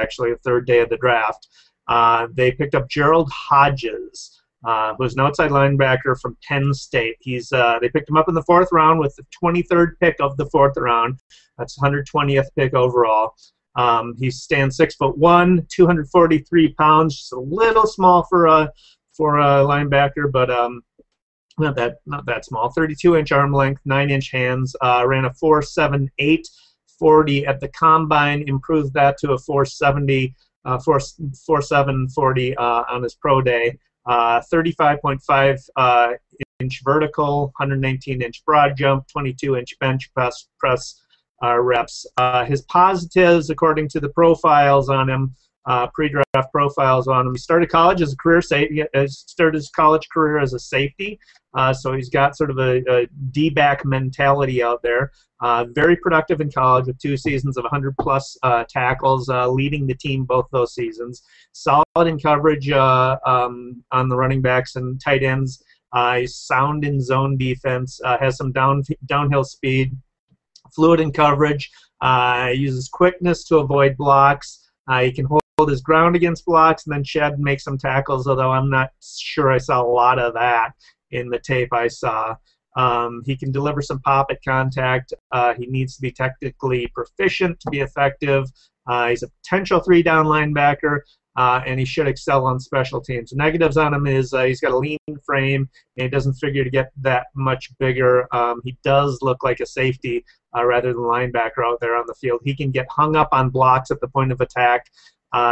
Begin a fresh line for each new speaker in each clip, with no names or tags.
actually, the third day of the draft. They picked up Gerald Hodges, who's an outside linebacker from Penn State. They picked him up in the 4th round with the 23rd pick of the 4th round. That's 120th pick overall. He stands 6'1", 243 pounds, just a little small for a linebacker, but not that small. 32-inch arm length, 9-inch hands. Ran a 4.78 40 at the combine. Improved that to a 4.70, 4.7 40 on his pro day. 35.5 inch vertical, 119-inch broad jump, 22-inch bench press reps. His positives, according to the profiles on him, pre-draft profiles on him. He started college as a career safety. Started his college career as a safety, so he's got sort of a D-back mentality out there. Very productive in college with 2 seasons of 100-plus tackles, leading the team both those seasons. Solid in coverage on the running backs and tight ends. He's sound in zone defense. Has some downhill speed. Fluid in coverage. Uses quickness to avoid blocks. He can hold his ground against blocks and then shed and make some tackles, although I'm not sure I saw a lot of that in the tape I saw. He can deliver some pop at contact. He needs to be technically proficient to be effective. He's a potential 3-down linebacker, and he should excel on special teams. The negatives on him is he's got a lean frame, and he doesn't figure to get that much bigger. He does look like a safety rather than linebacker out there on the field. He can get hung up on blocks at the point of attack.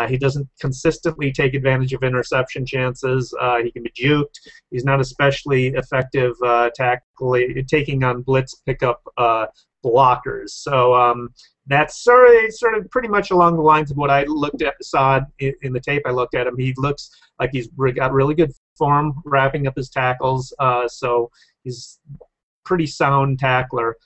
He doesn't consistently take advantage of interception chances. He can be juked. He's not especially effective taking on blitz pickup blockers. So that's sort of pretty much along the lines of what I saw in the tape I looked at him. He looks like he's got really good form wrapping up his tackles. So he's pretty sound tackler.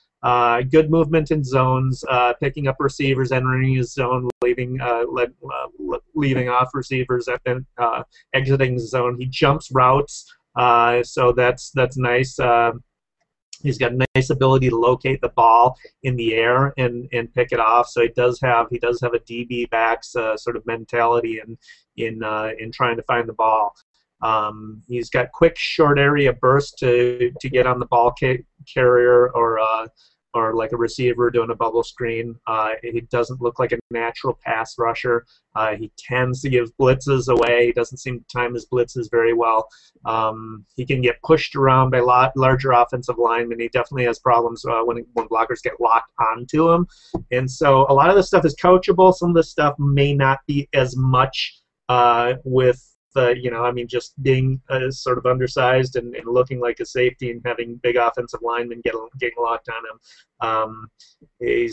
Good movement in zones, picking up receivers, entering his zone, leaving off receivers, and exiting the zone. He jumps routes, so that's nice. He's got a nice ability to locate the ball in the air and pick it off. So he does have a DB backs sort of mentality in trying to find the ball. He's got quick short area burst to get on the ball carrier or like a receiver doing a bubble screen. He doesn't look like a natural pass rusher. He tends to give blitzes away. He doesn't seem to time his blitzes very well. He can get pushed around by larger offensive linemen. He definitely has problems when blockers get locked onto him. And so a lot of this stuff is coachable. Some of this stuff may not be as much with just being sort of undersized and looking like a safety and having big offensive linemen getting locked on him. He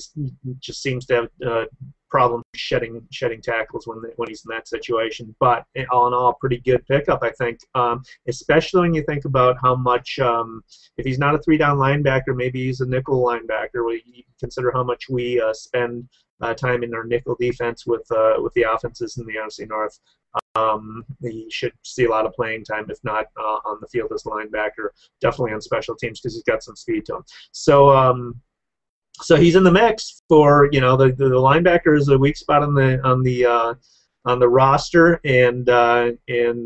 just seems to have problems shedding tackles when he's in that situation. But all in all, pretty good pickup, I think, especially when you think about how much, if he's not a 3-down linebacker, maybe he's a nickel linebacker. You consider how much we spend time in our nickel defense with the offenses in the NFC North. He should see a lot of playing time, if not on the field as a linebacker, definitely on special teams because he's got some speed to him. So he's in the mix for the linebacker is a weak spot on the roster, and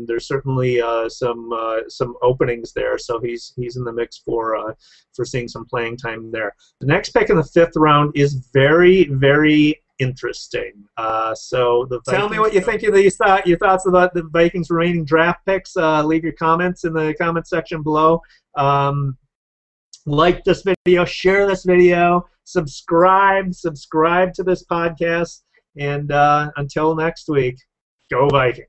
there's certainly some openings there. So he's in the mix for seeing some playing time there. The next pick in the 5th round is very, very interesting. So tell me what you think of these your thoughts about the Vikings' remaining draft picks. Leave your comments in the comment section below. Like this video, share this video, subscribe to this podcast, and until next week, go Vikings.